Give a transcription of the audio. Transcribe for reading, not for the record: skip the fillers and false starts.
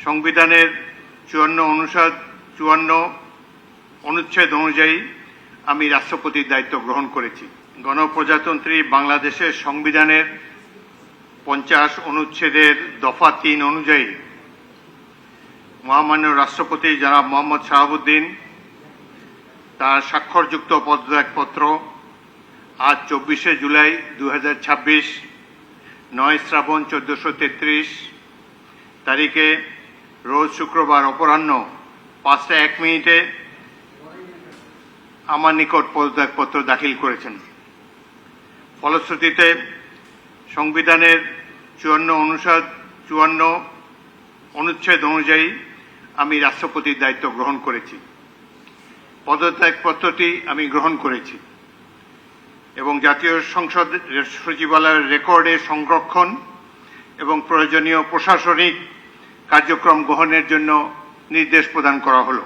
সংবিধানের 54 অনুচ্ছেদ অনুযায়ী আমি রাষ্ট্রপতির দায়িত্ব গ্রহণ করেছি। গণপ্রজাতন্ত্রী বাংলাদেশের সংবিধানের 50 অনুচ্ছেদের দফা 3 অনুযায়ী মহামান্য রাষ্ট্রপতি জনাব মোহাম্মদ শাহাবুদ্দিন তার স্বাক্ষরযুক্ত পদত্যাগপত্র আজ 24শে জুলাই 2026 9 শ্রাবণ 1433 তারিখে রোজ শুক্রবার অপরাহ্ন 5টা 1 মিনিটে আমার নিকট পদত্যাগপত্র দাখিল করেছেন। ফলশ্রুতিতে সংবিধানের 54 অনুচ্ছেদ অনুযায়ী আমি রাষ্ট্রপতির দায়িত্ব গ্রহণ করেছি। পদত্যাগপত্রটি আমি গ্রহণ করেছি এবং জাতীয় সংসদ সচিবালয়ের রেকর্ডে সংরক্ষণ এবং প্রয়োজনীয় প্রশাসনিক কার্যক্রম গ্রহণের জন্য নির্দেশ প্রদান করা হলো।